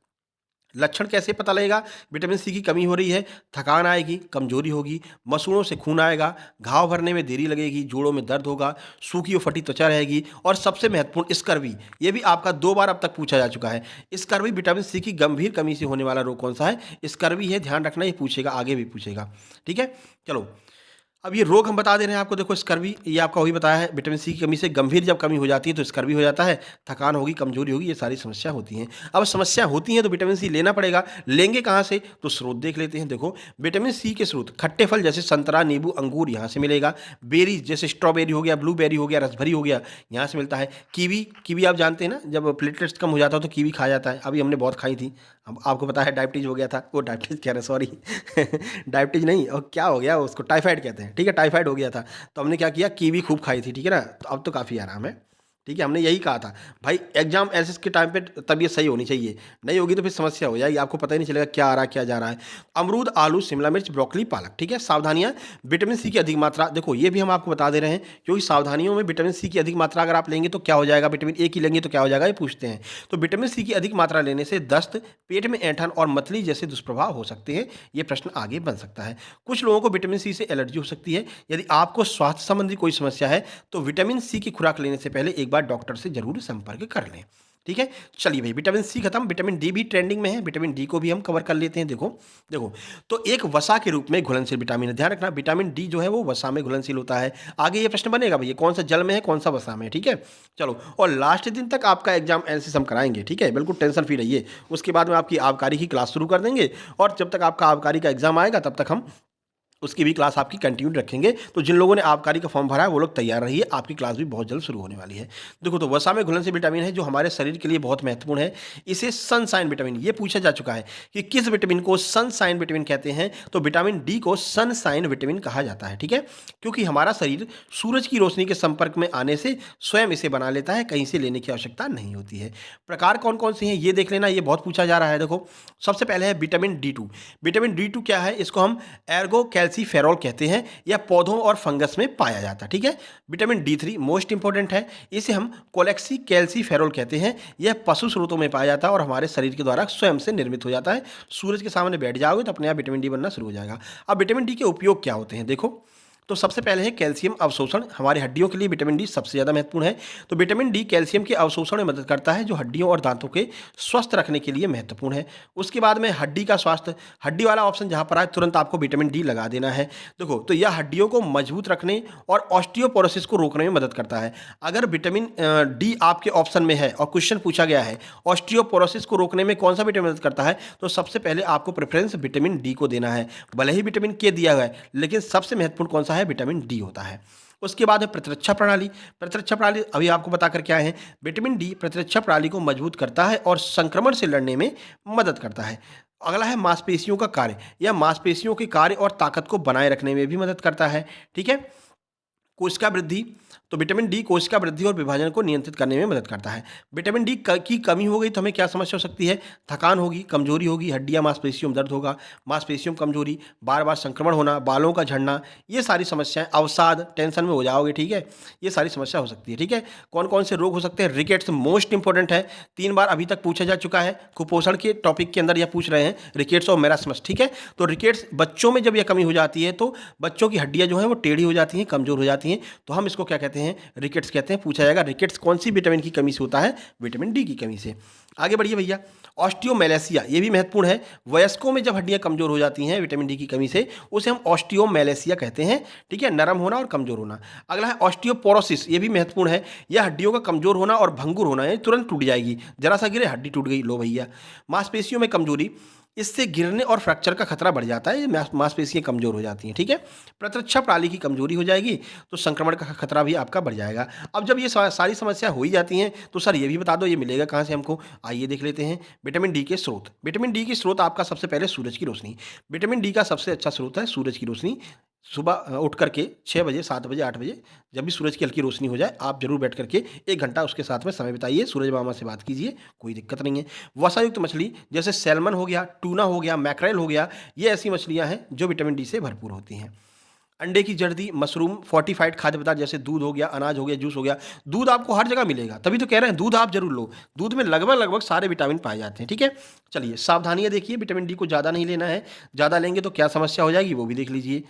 लक्षण कैसे पता लगेगा विटामिन सी की कमी हो रही है? थकान आएगी, कमजोरी होगी, मसूड़ों से खून आएगा, घाव भरने में देरी लगेगी, जोड़ों में दर्द होगा, सूखी और फटी त्वचा रहेगी और सबसे महत्वपूर्ण स्कर्वी। ये भी आपका 2 बार अब तक पूछा जा चुका है। स्कर्वी विटामिन सी की गंभीर कमी से होने वाला रोग कौन सा है? स्कर्वी है, ध्यान रखना, ये पूछेगा, आगे भी पूछेगा। ठीक है? चलो, अब ये रोग हम बता दे रहे हैं आपको। देखो, स्कर्वी ये आपका वही बताया है, विटामिन सी की कमी से गंभीर जब कमी हो जाती है तो स्कर्वी हो जाता है, थकान होगी, कमजोरी होगी, ये सारी समस्या होती हैं। अब समस्या होती हैं तो विटामिन सी लेना पड़ेगा। लेंगे कहाँ से? तो स्रोत देख लेते हैं। देखो, विटामिन सी के स्रोत खट्टे फल जैसे संतरा, नींबू, अंगूर, यहाँ से मिलेगा। बेरीज जैसे स्ट्रॉबेरी हो गया, ब्लूबेरी हो गया, रसभरी हो गया, यहाँ से मिलता है। कीवी, कीवी आप जानते हैं ना, जब प्लेटलेट्स कम हो जाता हो तो कीवी खाया जाता है। अभी हमने बहुत खाई थी। अब आपको पता है डायबिटीज हो गया था, वो डायबिटीज कह रहे, सॉरी डायबिटीज नहीं, और क्या हो गया उसको, टाइफाइड कहते हैं। ठीक है, टाइफाइड हो गया था, तो हमने क्या किया, कीवी खूब खाई थी। ठीक है ना, तो अब तो काफ़ी आराम है। ठीक है, हमने यही कहा था भाई, एग्जाम ऐसे के टाइम पे तबीयत सही होनी चाहिए, नहीं होगी तो फिर समस्या हो जाएगी, आपको पता ही नहीं चलेगा क्या आ रहा है क्या जा रहा है। अमरूद, आलू, शिमला मिर्च, ब्रोकली, पालक। ठीक है, सावधानियां, विटामिन सी की अधिक मात्रा, देखो ये भी हम आपको बता दे रहे हैं, क्योंकि सावधानियों में विटामिन सी की अधिक मात्रा अगर आप लेंगे तो क्या हो जाएगा, विटामिन ए की लेंगे तो क्या हो जाएगा, ये पूछते हैं। तो विटामिन सी की अधिक मात्रा लेने से दस्त, पेट में ऐंठन और मतली जैसे दुष्प्रभाव हो सकते हैं। ये प्रश्न आगे बन सकता है। कुछ लोगों को विटामिन सी से एलर्जी हो सकती है। यदि आपको स्वास्थ्य संबंधी कोई समस्या है तो विटामिन सी की खुराक लेने से पहले एक बार डॉक्टर से जरूर संपर्क कर लें। ठीक है, चलिए भाई, विटामिन सी खत्म, विटामिन डी भी ट्रेंडिंग में है, विटामिन डी को भी हम कवर कर लेते हैं। देखो देखो, तो एक वसा के रूप में घुलनशील विटामिन है, ध्यान रखना, विटामिन डी जो है वो वसा में घुलनशील होता है। आगे ये प्रश्न बनेगा भैया, कौन सा जल में है, कौन सा वसा में है। ठीक है, चलो, और लास्ट दिन तक आपका एग्जाम एनालिसिस हम कराएंगे। ठीक है, बिल्कुल टेंशन फ्री रहिए। उसके बाद में आपकी आबकारी की क्लास शुरू कर देंगे, और जब तक आपका आबकारी का एग्जाम आएगा तब तक हम उसकी भी क्लास आपकी कंटिन्यू रखेंगे। तो जिन लोगों ने आबकारी का फॉर्म भरा है वो लोग तैयार रहिए, आपकी क्लास भी बहुत जल्द शुरू होने वाली है। देखो, तो वसा में घुलनशील विटामिन है जो हमारे शरीर के लिए बहुत महत्वपूर्ण है। इसे सनसाइन विटामिन, ये पूछा जा चुका है कि किस विटामिन को सनसाइन विटामिन कहते हैं, तो विटामिन डी को सनसाइन विटामिन कहा जाता है। ठीक है, क्योंकि हमारा शरीर सूरज की रोशनी के संपर्क में आने से स्वयं इसे बना लेता है, कहीं से लेने की आवश्यकता नहीं होती है। प्रकार कौन कौन से हैं ये देख लेना, ये बहुत पूछा जा रहा है। देखो, सबसे पहले है vitamin D two. Vitamin D two क्या है? इसको हम एर्गो कैल्सीफेरॉल कहते हैं। यह पौधों और फंगस में पाया जाता है। ठीक है, vitamin D three most important है, इसे हम कोलेक्सी कैल्सीफेरॉल कहते हैं। यह पशु स्रोतों में पाया जाता है और हमारे शरीर के द्वारा स्वयं से निर्मित हो जाता है। सूरज के सामने बैठ जाओगे तो अपने आप विटामिन डी बनना शुरू हो जाएगा। अब विटामिन डी के उपयोग क्या होते हैं, देखो, तो सबसे पहले है कैल्शियम अवशोषण। हमारी हड्डियों के लिए विटामिन डी सबसे ज़्यादा महत्वपूर्ण है। तो विटामिन डी कैल्शियम के अवशोषण में मदद करता है, जो हड्डियों और दांतों के स्वस्थ रखने के लिए महत्वपूर्ण है। उसके बाद में हड्डी का स्वास्थ्य, हड्डी वाला ऑप्शन जहाँ पर आए तुरंत आपको विटामिन डी लगा देना है। देखो, तो यह हड्डियों को मजबूत रखने और ऑस्टियोपोरोसिस को रोकने में मदद करता है। अगर विटामिन डी आपके ऑप्शन में है और क्वेश्चन पूछा गया है ऑस्टियोपोरोसिस को रोकने में कौन सा विटामिन मदद करता है, तो सबसे पहले आपको प्रेफरेंस विटामिन डी को देना है। भले ही विटामिन के दिया गया है, लेकिन सबसे महत्वपूर्ण कौन सा है, विटामिन डी होता है। उसके बाद है प्रतिरक्षा प्रणाली। प्रतिरक्षा प्रणाली अभी आपको बताकर क्या है, विटामिन डी प्रतिरक्षा प्रणाली को मजबूत करता है और संक्रमण से लड़ने में मदद करता है। अगला है मांसपेशियों का कार्य, यह मांसपेशियों के कार्य और ताकत को बनाए रखने में भी मदद करता है। ठीक है, कोशिका वृद्धि, तो विटामिन डी कोशिका वृद्धि और विभाजन को नियंत्रित करने में मदद करता है। विटामिन डी की कमी हो गई तो हमें क्या समस्या हो सकती है, थकान होगी, कमजोरी होगी, हड्डियां मांसपेशियों में दर्द होगा, मांसपेशियों में कमजोरी, बार बार संक्रमण होना, बालों का झड़ना, ये सारी समस्याएं, अवसाद, टेंशन में हो जाओगे। ठीक है, ये सारी समस्या हो सकती है। ठीक है, कौन कौन से रोग हो सकते हैं, रिकेट्स मोस्ट इंपॉर्टेंट है, 3 बार अभी तक पूछा जा चुका है, कुपोषण के टॉपिक के अंदर यह पूछ रहे हैं, रिकेट्स और मेरास्मस। ठीक है, तो रिकेट्स बच्चों में जब यह कमी हो जाती है तो बच्चों की हड्डियां जो है वो टेढ़ी हो जाती हैं, कमजोर हो जाती हैं, तो हम इसको क्या कहते हैं, रिकेट्स कहते हैं। पूछा जाएगा रिकेट्स कौन सी विटामिन की कमी से होता है, विटामिन डी की कमी से। आगे बढ़िए भैया, ऑस्टियोमेलेसिया, ये भी महत्वपूर्ण है। वयस्कों में जब हड्डियां कमजोर हो जाती हैं विटामिन डी की कमी से, उसे हम ऑस्टियोमेलेसिया कहते हैं। ठीक है, नरम होना और कमजोर होना। अगला है ऑस्टियोपोरोसिस, ये भी महत्वपूर्ण है। यह हड्डियों का कमजोर होना और भंगुर होना, है तुरंत टूट जाएगी, जरा सा गिरे हड्डी टूट गई, लो भैया। मांसपेशियों में कमजोरी, इससे गिरने और फ्रैक्चर का खतरा बढ़ जाता है, मांसपेशियां कमजोर हो जाती हैं। ठीक है, प्रतिरक्षा प्रणाली की कमजोरी हो जाएगी तो संक्रमण का खतरा भी आपका बढ़ जाएगा। अब जब ये सारी समस्या हो ही जाती हैं तो सर ये भी बता दो ये मिलेगा कहाँ से हमको, आइए देख लेते हैं। विटामिन डी के स्रोत, विटामिन डी के स्रोत आपका सबसे पहले सूरज की रोशनी। विटामिन डी का सबसे अच्छा स्रोत है सूरज की रोशनी। सुबह उठ करके 6 बजे, 7 बजे, 8 बजे, जब भी सूरज की हल्की रोशनी हो जाए आप जरूर बैठ करके 1 घंटा उसके साथ में समय बिताइए, सूरज मामा से बात कीजिए, कोई दिक्कत नहीं है। वसायुक्त मछली जैसे सैल्मन हो गया, टूना हो गया, मैक्रेल हो गया, ये ऐसी मछलियां हैं जो विटामिन डी से भरपूर होती हैं। अंडे की जर्दी, मशरूम, फोर्टिफाइड खाद्य पदार्थ जैसे दूध हो गया, अनाज हो गया, जूस हो गया। दूध आपको हर जगह मिलेगा, तभी तो कह रहे हैं दूध आप जरूर लो। दूध में लगभग लगभग सारे विटामिन पाए जाते हैं, ठीक है। चलिए सावधानियां देखिए, विटामिन डी को ज़्यादा नहीं लेना है। ज़्यादा लेंगे तो क्या समस्या हो जाएगी वो भी देख लीजिए।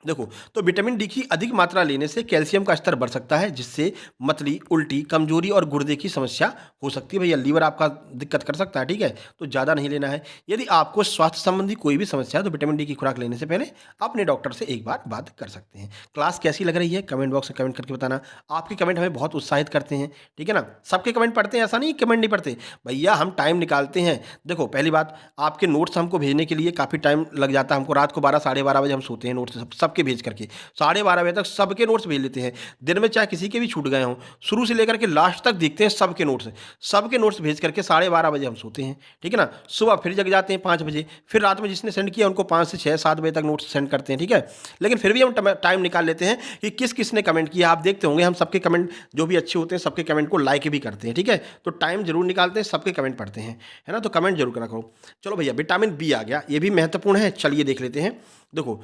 देखो, तो विटामिन डी की अधिक मात्रा लेने से कैल्शियम का स्तर बढ़ सकता है, जिससे मतली, उल्टी, कमजोरी और गुर्दे की समस्या हो सकती है। भैया लीवर आपका दिक्कत कर सकता है, ठीक है। तो ज़्यादा नहीं लेना है। यदि आपको स्वास्थ्य संबंधी कोई भी समस्या है तो विटामिन डी की खुराक लेने से पहले अपने डॉक्टर से एक बार बात कर सकते हैं। क्लास कैसी लग रही है कमेंट बॉक्स में कमेंट करके बताना। आपके कमेंट हमें बहुत उत्साहित करते हैं, ठीक है ना। सबके कमेंट पढ़ते हैं ऐसा नहीं कमेंट नहीं पढ़ते, भैया हम टाइम निकालते हैं। देखो पहली बात, आपके नोट्स हमको भेजने के लिए काफ़ी टाइम लग जाता है। हमको रात को 12 साढ़े 12 बजे हम सोते हैं, नोट्स सबके भेज करके 12:30 बजे तक सबके नोट्स भेज लेते हैं। दिन में चाहे किसी के भी छूट गए हों, शुरू से लेकर के लास्ट तक देखते हैं सबके नोट्स भेज करके 12:30 बजे हम सोते हैं, ठीक है ना। सुबह फिर जग जाते हैं 5 बजे, फिर रात में जिसने सेंड किया उनको 5 से 6 7 बजे तक नोट्स सेंड करते हैं, ठीक है। लेकिन फिर भी हम टाइम निकाल लेते हैं कि किस किसने कमेंट किया। आप देखते होंगे हम सबके कमेंट जो भी अच्छे होते हैं सबके कमेंट को लाइक भी करते हैं, ठीक है। तो टाइम जरूर निकालते हैं, सबके कमेंट पढ़ते हैं, है ना। तो कमेंट जरूर करा करो। चलो भैया विटामिन बी आ गया, ये भी महत्वपूर्ण है, चलिए देख लेते हैं। देखो,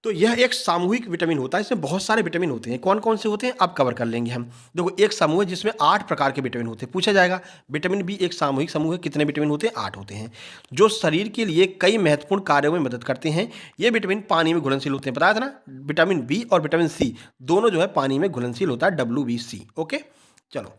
तो यह एक सामूहिक विटामिन होता है, इसमें बहुत सारे विटामिन होते हैं। कौन कौन से होते हैं अब कवर कर लेंगे हम। देखो, एक समूह है जिसमें 8 प्रकार के विटामिन होते हैं। पूछा जाएगा विटामिन बी एक सामूहिक समूह है, कितने विटामिन होते हैं, 8 होते हैं, जो शरीर के लिए कई महत्वपूर्ण कार्यों में मदद करते हैं। ये विटामिन पानी में घुलनशील होते हैं, बताया था ना। विटामिन बी और विटामिन सी दोनों जो है पानी में घुलनशील होता है, WBC, ओके। चलो,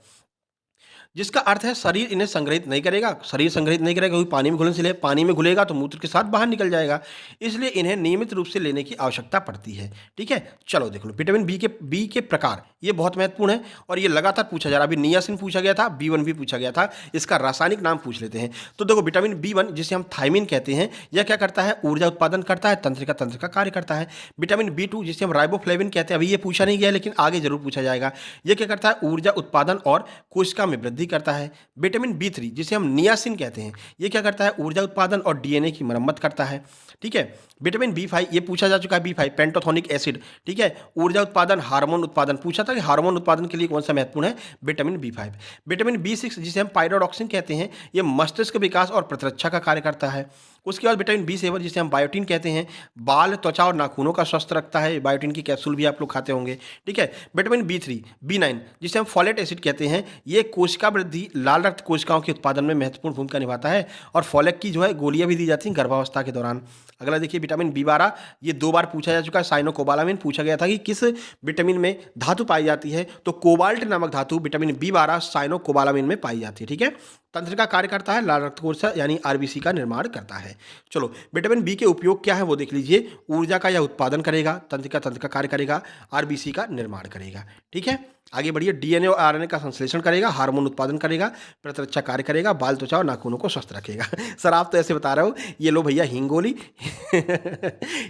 जिसका अर्थ है शरीर इन्हें संग्रहित नहीं करेगा, शरीर संग्रहित नहीं करेगा क्योंकि पानी में घुलनशील है। पानी में घुलेगा तो मूत्र के साथ बाहर निकल जाएगा, इसलिए इन्हें नियमित रूप से लेने की आवश्यकता पड़ती है, ठीक है। चलो देख लो, विटामिन बी के प्रकार, ये बहुत महत्वपूर्ण है और ये लगातार पूछा जा रहा है। अभी नियासिन पूछा गया था, B1 भी पूछा गया था, इसका रासायनिक नाम पूछ लेते हैं। तो देखो, विटामिन B1 जिसे हम थायमिन कहते हैं, यह क्या करता है, ऊर्जा उत्पादन करता है, तंत्र का कार्य करता है। विटामिन B2 जिसे हम राइबोफ्लेविन कहते हैं, अभी ये पूछा नहीं गया लेकिन आगे जरूर पूछा जाएगा। यह क्या करता है, ऊर्जा उत्पादन और कोशिका में वृद्धि करता है। विटामिन B3 जिसे हम नियासिन कहते हैं, ये क्या करता है, ऊर्जा उत्पादन और DNA की मरम्मत करता है, ठीक है। विटामिन B5 ये पूछा जा चुका है, B5 पेंटोथोनिक एसिड, ठीक है, ऊर्जा उत्पादन, हार्मोन उत्पादन, पूछा था कि हार्मोन उत्पादन के लिए कौन सा महत्वपूर्ण है, विटामिन B5। विटामिन B6 जिसे हम पायरोडॉक्सिन कहते हैं, ये मस्तिष्क विकास और प्रतिरक्षा का कार्य करता है। उसके बाद विटामिन B7 जिसे हम बायोटिन कहते हैं, बाल, त्वचा और नाखूनों का स्वस्थ रखता है। बायोटिन की कैप्सूल भी आप लोग खाते होंगे, ठीक है। विटामिन B3 B9 जिसे हम फॉलेट एसिड कहते हैं, ये कोशिका वृद्धि, लाल रक्त कोशिकाओं के उत्पादन में महत्वपूर्ण भूमिका निभाता है और फॉलेट की जो है गोलियां भी दी जाती हैं गर्भावस्था के दौरान। अगला देखिए विटामिन B12, ये 2 बार पूछा जा चुका है। साइनोकोबालामिन पूछा गया था कि किस विटामिन में धातु पाई जाती है, तो कोबाल्ट नामक धातु विटामिन B12 साइनोकोबालामिन में पाई जाती है, ठीक है। तंत्र का कार्य करता है, लाल रक्त कोशिका यानी RBC का निर्माण करता है। चलो, विटामिन बी के उपयोग क्या है वो देख लीजिए। ऊर्जा का यह उत्पादन करेगा, तंत्र का कार्य करेगा, RBC का निर्माण करेगा, ठीक है। आगे बढ़िए, DNA और RNA का संश्लेषण करेगा, हार्मोन उत्पादन करेगा, प्रतिरक्षा कार्य करेगा, बाल, त्वचा और नाखूनों को स्वस्थ रखेगा। सर आप तो ऐसे बता रहे हो, ये लो भैया हिंगोली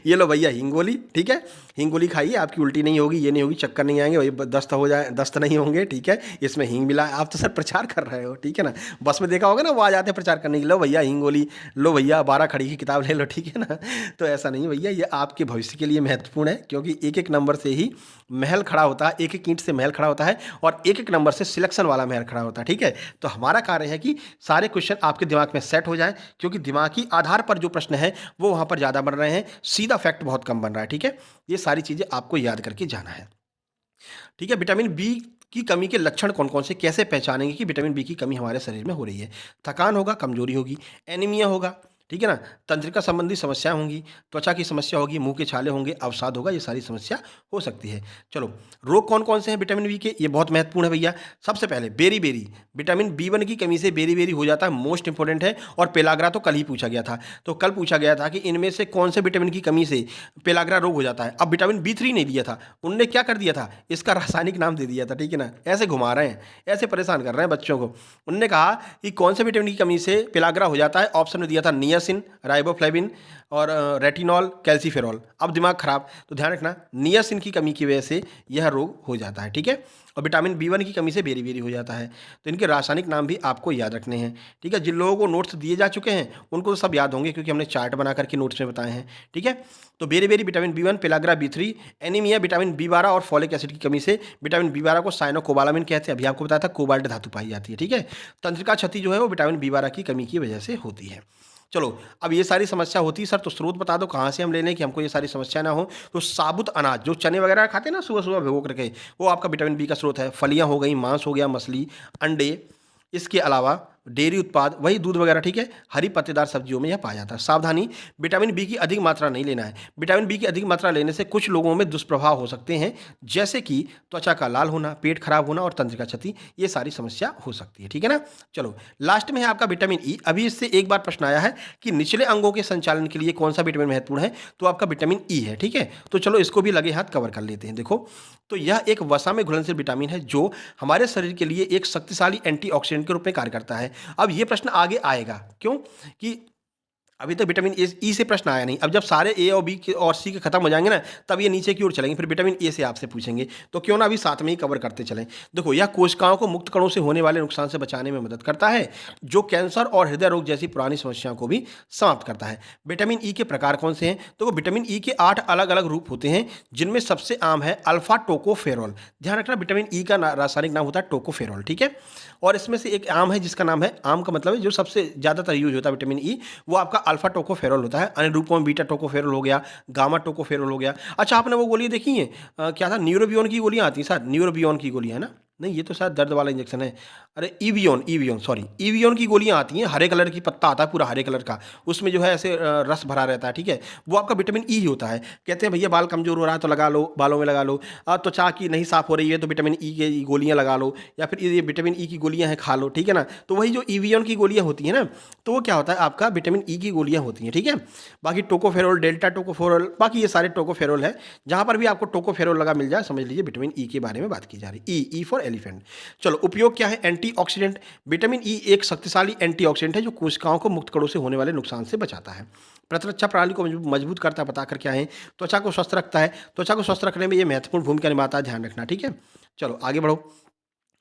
ये लो भैया हिंगोली, ठीक है। हिंगोली खाइए, आपकी उल्टी नहीं होगी, ये नहीं होगी, चक्कर नहीं आएंगे, वही दस्त हो जाए, दस्त नहीं होंगे, ठीक है। इसमें हींग मिला है। आप तो सर प्रचार कर रहे हो, ठीक है ना। बस में देखा होगा ना, वो आ जाते हैं प्रचार करने के लिए, लो भैया हिंगोली, लो भैया 12 खड़ी की किताब ले लो, ठीक है ना। तो ऐसा नहीं भैया, ये आपके भविष्य के लिए महत्वपूर्ण है, क्योंकि एक एक नंबर से ही महल खड़ा होता है, एक एक ईंट से महल खड़ा होता है और एक एक नंबर से सिलेक्शन वाला महल खड़ा होता है, ठीक है। तो हमारा कार्य है कि सारे क्वेश्चन आपके दिमाग में सेट हो जाए, क्योंकि दिमागी आधार पर जो प्रश्न है वो वहां पर ज़्यादा बन रहे हैं, सीधा फैक्ट बहुत कम बन रहा है, ठीक है। ये सारी चीज़ें आपको याद करके जाना है, ठीक है। विटामिन बी की कमी के लक्षण कौन कौन से, कैसे पहचानेंगे कि विटामिन बी की कमी हमारे शरीर में हो रही है। थकान होगा, कमजोरी होगी, एनीमिया होगा, ठीक है ना, तंत्रिका संबंधी समस्या होंगी, त्वचा की समस्या होगी, मुंह के छाले होंगे, अवसाद होगा, ये सारी समस्या हो सकती है। चलो, रोग कौन कौन से हैं विटामिन बी के, ये बहुत महत्वपूर्ण है भैया। सबसे पहले बेरी बेरी, विटामिन B1 की कमी से बेरी बेरी हो जाता है, मोस्ट इंपॉर्टेंट है। और पेलाग्रा तो कल ही पूछा गया था, तो कल पूछा गया था कि इनमें से कौन से विटामिन की कमी से पेलाग्रा रोग हो जाता है। अब विटामिन B3 नहीं दिया था, उनने क्या कर दिया था, इसका रासायनिक नाम दे दिया था, ठीक है ना। ऐसे घुमा रहे हैं, ऐसे परेशान कर रहे हैं बच्चों को। उनने कहा कि कौन से विटामिन की कमी से पेलाग्रा हो जाता है, ऑप्शन में दिया था नियासिन, राइबोफ्लेविन और रेटिनॉल, कैल्सीफेरॉल। अब दिमाग खराब, तो ध्यान रखना, नियासिन की कमी की वजह से यह रोग हो जाता है, ठीक है। और विटामिन B1 की कमी से बेरी बेरी हो जाता है। तो इनके रासायनिक नाम भी आपको याद रखने हैं, ठीक है। जिन लोगों को नोट्स दिए जा चुके हैं उनको तो सब याद होंगे, क्योंकि हमने चार्ट बना करके नोट्स में बताए हैं, ठीक है। तो beriberi vitamin B1, pellagra B3, anaemia vitamin B12 और फॉलिक एसिड की कमी से। विटामिन B12 को साइनोकोबालामिन कहते हैं, अभी आपको बताया था, कोबाल्ट धातु पाई जाती है, ठीक है। तंत्रिका क्षति जो है वो विटामिन B12 की कमी की वजह से होती है। चलो, अब ये सारी समस्या होती है सर, तो स्रोत बता दो कहाँ से हम ले लें कि हमको ये सारी समस्या ना हो। तो साबुत अनाज जो चने वगैरह खाते हैं ना सुबह-सुबह भिगो करके, वो आपका विटामिन बी का स्रोत है। फलियाँ हो गई, मांस हो गया, मछली, अंडे, इसके अलावा डेयरी उत्पाद, वही दूध वगैरह, ठीक है? हरी पत्तेदार सब्जियों में यह पाया जाता है। सावधानी, विटामिन बी की अधिक मात्रा नहीं लेना है। विटामिन बी की अधिक मात्रा लेने से कुछ लोगों में दुष्प्रभाव हो सकते हैं, जैसे कि त्वचा का लाल होना, पेट खराब होना और तंत्रिका क्षति, ये सारी समस्या हो सकती है, ठीक है ना? चलो, लास्ट में है आपका विटामिन ई। अभी इससे एक बार प्रश्न आया है कि निचले अंगों के संचालन के लिए कौन सा विटामिन महत्वपूर्ण है? तो आपका विटामिन ई है, ठीक है? तो चलो इसको भी लगे हाथ कवर कर लेते हैं। देखो, तो यह एक वसा में घुलनशील विटामिन है जो हमारे शरीर के लिए एक शक्तिशाली एंटीऑक्सीडेंट के रूप में कार्य करता है। अब ये प्रश्न आगे आएगा, क्यों? कि अभी तक विटामिन ए ई से प्रश्न आया नहीं। अब जब सारे ए और बी के और सी के खत्म हो जाएंगे ना, तब ये नीचे की ओर चलेंगे, फिर विटामिन ए से आपसे पूछेंगे। तो क्यों ना अभी साथ में ही कवर करते चलें। देखो, यह कोशिकाओं को मुक्त कणों से होने वाले नुकसान से बचाने में मदद करता है, जो कैंसर और हृदय रोग जैसी पुरानी समस्याओं को भी समाप्त करता है। विटामिन ई के प्रकार कौन से हैं? तो वो विटामिन ई के 8 अलग अलग रूप होते हैं, जिनमें सबसे आम है अल्फा टोकोफेरॉल। ध्यान रखना, विटामिन ई का रासायनिक नाम होता है टोकोफेरॉल, ठीक है? और इसमें से एक आम है जिसका नाम है, आम का मतलब है जो सबसे ज़्यादातर यूज होता है विटामिन ई, वो आपका अल्फा टोकोफेरॉल होता है। अन्य रूपों में बीटा टोकोफेरॉल हो गया, गामा टोकोफेरॉल हो गया। अच्छा, आपने वो गोली देखी है, क्या था, न्यूरोबियोन की गोलियाँ आती हैं सर, न्यूरोबियोन की गोलियाँ, है ना? नहीं, ये तो शायद दर्द वाला इंजेक्शन है। अरे ईवियोन, ईवियोन, सॉरी, ईवियोन की गोलियाँ आती हैं, हरे कलर की पत्ता आता है पूरा हरे कलर का, उसमें जो है ऐसे रस भरा रहता है, ठीक है? वो आपका विटामिन ई होता है। कहते हैं भैया बाल कमजोर हो रहा है तो लगा लो, बालों में लगा लो। त्वचा की नहीं साफ हो रही है तो विटामिन ई की गोलियाँ लगा लो, या फिर ये विटामिन ई की गोलियाँ हैं खा लो, ठीक है ना? तो वही जो ईवियोन की गोलियाँ होती हैं ना, तो वो क्या होता है, आपका विटामिन ई की गोलियाँ होती हैं, ठीक है? बाकी टोकोफेरॉल, डेल्टा टोकोफेरॉल, बाकी ये सारे टोकोफेरॉल है। जहाँ पर भी आपको टोकोफेरॉल लगा मिल जाए, समझ लीजिए विटामिन ई के बारे में बात की जा रही है। E for elephant. चलो, उपयोग क्या है? एंटीऑक्सीडेंट। विटामिन ई एक शक्तिशाली एंटीऑक्सीडेंट है जो कोशिकाओं को मुक्त कणों से होने वाले नुकसान से बचाता है। प्रतिरक्षा प्रणाली को मजबूत करता है, बताकर क्या है? त्वचा को स्वस्थ रखता है। त्वचा को स्वस्थ रखने में ये महत्वपूर्ण भूमिका निभाता है, ध्यान रखना, ठीक है? चलो आगे बढ़ो।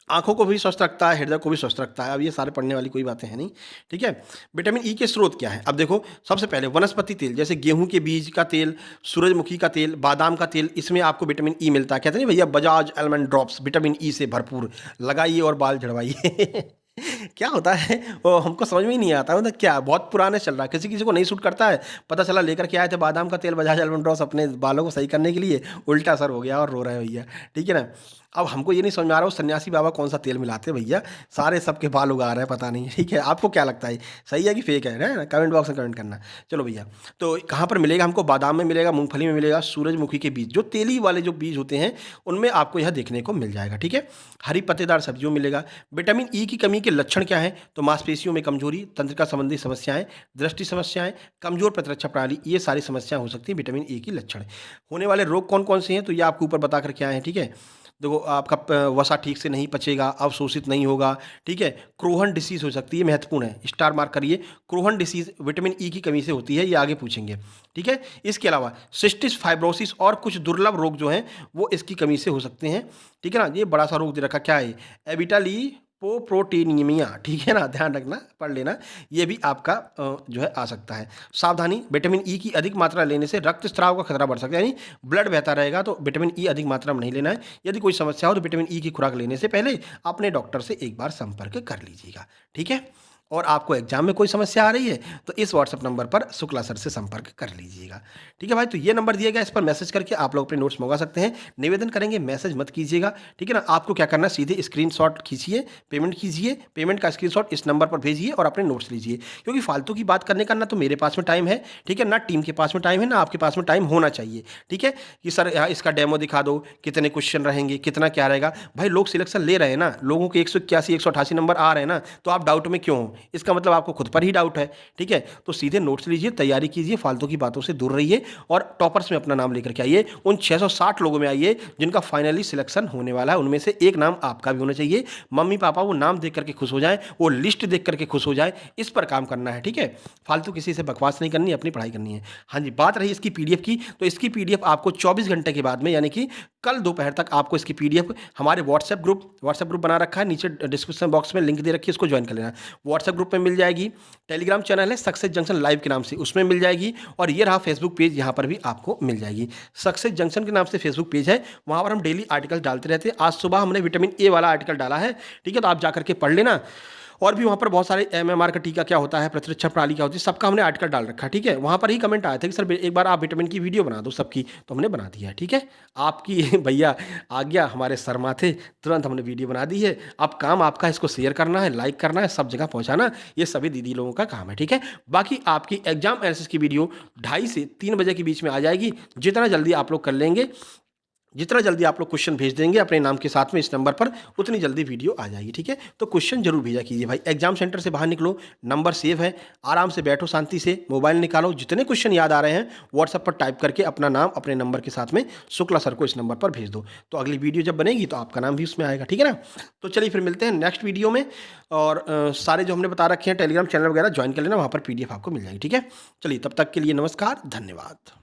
आँखों को भी स्वस्थ रखता है, हृदय को भी स्वस्थ रखता है। अब ये सारे पढ़ने वाली कोई बातें हैं नहीं, ठीक है? विटामिन ई के स्रोत क्या हैं? अब देखो, सबसे पहले वनस्पति तेल, जैसे गेहूँ के बीज का तेल, सूरजमुखी का तेल, बादाम का तेल, इसमें आपको विटामिन ई मिलता है। कहते हैं नहीं भैया, Bajaj almond drops vitamin E से भरपूर, लगाइए और बाल झड़वाइए। क्या होता है वो हमको समझ में ही नहीं आता, मतलब क्या बहुत पुराने चल रहा है, किसी किसी को नहीं सूट करता है। पता चला लेकर के आए थे बादाम का तेल, बजाज आलमंड ड्रॉप्स, अपने बालों को सही करने के लिए, उल्टा असर हो गया और रो रहे हैं भैया, ठीक है ना? अब हमको ये नहीं समझ में आ रहा, वो सन्यासी बाबा कौन सा तेल मिलाते हैं भैया, सारे सबके बाल उगा रहे हैं, पता नहीं, ठीक है? आपको क्या लगता है, सही है कि फेक है ना? कमेंट बॉक्स में कमेंट करना। चलो भैया, तो कहाँ पर मिलेगा हमको? बादाम में मिलेगा, मूंगफली में मिलेगा, सूरजमुखी के बीज, जो तेली वाले जो बीज होते हैं, उनमें आपको यह देखने को मिल जाएगा, ठीक है? हरी पत्तेदार सब्जियों में मिलेगा। विटामिन ई की कमी के लक्षण क्या है? तो मांसपेशियों में कमजोरी, तंत्रिका संबंधी समस्याएं, दृष्टि समस्याएं, कमजोर प्रतिरक्षा प्रणाली, ये सारी समस्याएं हो सकती हैं विटामिन ए की लक्षण। होने वाले रोग कौन कौन से हैं? तो ये आपके ऊपर बता कर क्या है, ठीक है? देखो, आपका वसा ठीक से नहीं पचेगा, अवशोषित नहीं होगा, ठीक है? क्रोहन डिसीज हो सकती है, महत्वपूर्ण है, स्टार मार्क करिए। क्रोहन डिसीज विटामिन ई की कमी से होती है, ये आगे पूछेंगे, ठीक है? इसके अलावा सिस्टिस फाइब्रोसिस और कुछ दुर्लभ रोग जो हैं वो इसकी कमी से हो सकते हैं, ठीक है ना? ये बड़ा सा रोग दे रखा, क्या है? एबिटाली पोप्रोटीनिमिया, ठीक है ना? ध्यान रखना, पढ़ लेना, ये भी आपका जो है आ सकता है। सावधानी, विटामिन ई की अधिक मात्रा लेने से रक्तस्राव का खतरा बढ़ सकता है, यानी ब्लड बहता रहेगा, तो विटामिन ई अधिक मात्रा में नहीं लेना है। यदि कोई समस्या हो तो विटामिन ई की खुराक लेने से पहले अपने डॉक्टर से एक बार संपर्क कर लीजिएगा, ठीक है? और आपको एग्जाम में कोई समस्या आ रही है तो इस व्हाट्सएप नंबर पर शुक्ला सर से संपर्क कर लीजिएगा, ठीक है भाई? तो ये नंबर दिया गया, इस पर मैसेज करके आप लोग अपने नोट्स मंगा सकते हैं। निवेदन करेंगे, मैसेज मत कीजिएगा, ठीक है ना? आपको क्या करना है, सीधे स्क्रीनशॉट खींचिए, पेमेंट कीजिए, पेमेंट का स्क्रीनशॉट इस नंबर पर भेजिए और अपने नोट्स लीजिए। क्योंकि फालतू की बात करने का ना तो मेरे पास में टाइम है, ठीक है ना? टीम के पास में टाइम है, ना आपके पास में टाइम होना चाहिए, ठीक है? कि सर इसका डेमो दिखा दो, कितने क्वेश्चन रहेंगे, कितना क्या रहेगा। भाई लोग सिलेक्शन ले रहे हैं ना, लोगों के 181 188 नंबर आ रहे हैं ना, तो आप डाउट में क्यों हो? इसका मतलब आपको खुद पर ही डाउट है, ठीक है? तो सीधे नोट्स लीजिए, तैयारी कीजिए, फालतू की बातों से दूर रहिए और टॉपर्स में अपना नाम लेकर के आइए। उन 660 लोगों में आइए जिनका फाइनली सिलेक्शन होने वाला है, उनमें से एक नाम आपका भी होना चाहिए। मम्मी पापा वो नाम देख करके खुश हो जाएं, वो लिस्ट देख करके खुश हो जाए, इस पर काम करना है, ठीक है? फालतू किसी से बकवास नहीं करनी, अपनी पढ़ाई करनी है। हाँ जी, बात रही इसकी पीडीएफ की, तो इसकी पीडीएफ आपको 24 घंटे के बाद में, यानी कि कल दोपहर तक आपको इसकी पीडीएफ हमारे व्हाट्सएप ग्रुप बना रखा है, नीचे डिस्क्रिप्शन बॉक्स में लिंक दे रखी है, इसको ज्वाइन कर लेना। व्हाट्सएप ग्रुप में मिल जाएगी, टेलीग्राम चैनल है सक्सेस जंक्शन लाइव के नाम से, उसमें मिल जाएगी, और ये रहा फेसबुक पेज, यहाँ पर भी आपको मिल जाएगी। सक्सेस जंक्शन के नाम से फेसबुक पेज है, वहाँ पर हम डेली आर्टिकल डालते रहते हैं। आज सुबह हमने विटामिन ए वाला आर्टिकल डाला है, ठीक है? तो आप जाकर के पढ़ लेना और भी वहाँ पर बहुत सारे एमएमआर का टीका क्या होता है, प्रतिरक्षा प्रणाली क्या होती है, सबका हमने आर्टिकल डाल रखा है, ठीक है। वहाँ पर ही कमेंट आया था कि सर एक बार आप विटामिन की वीडियो बना दो सबकी, तो हमने बना दिया है, ठीक है। आपकी भैया आ गया, हमारे शर्मा थे, तुरंत हमने वीडियो बना दी है। अब काम आपका इसको शेयर करना है, लाइक करना है, सब जगह पहुँचाना, ये सभी दीदी लोगों का काम है, ठीक है। बाकी आपकी एग्जाम एनालिसिस की वीडियो 2:30 से 3 बजे के बीच में आ जाएगी। जितना जल्दी आप लोग कर लेंगे, जितना जल्दी आप लोग क्वेश्चन भेज देंगे अपने नाम के साथ में इस नंबर पर, उतनी जल्दी वीडियो आ जाएगी, ठीक है। तो क्वेश्चन जरूर भेजा कीजिए भाई। एग्जाम सेंटर से बाहर निकलो, नंबर सेव है, आराम से बैठो, शांति से मोबाइल निकालो, जितने क्वेश्चन याद आ रहे हैं व्हाट्सएप पर टाइप करके अपना नाम अपने नंबर के साथ में शुक्ला सर को इस नंबर पर भेज दो। तो अगली वीडियो जब बनेगी तो आपका नाम भी उसमें आएगा, ठीक है ना। तो चलिए फिर मिलते हैं नेक्स्ट वीडियो में। और सारे जो हमने बता रखे हैं टेलीग्राम चैनल वगैरह ज्वाइन कर लेना, वहाँ पर PDF आपको मिल जाएगी, ठीक है। चलिए तब तक के लिए नमस्कार, धन्यवाद।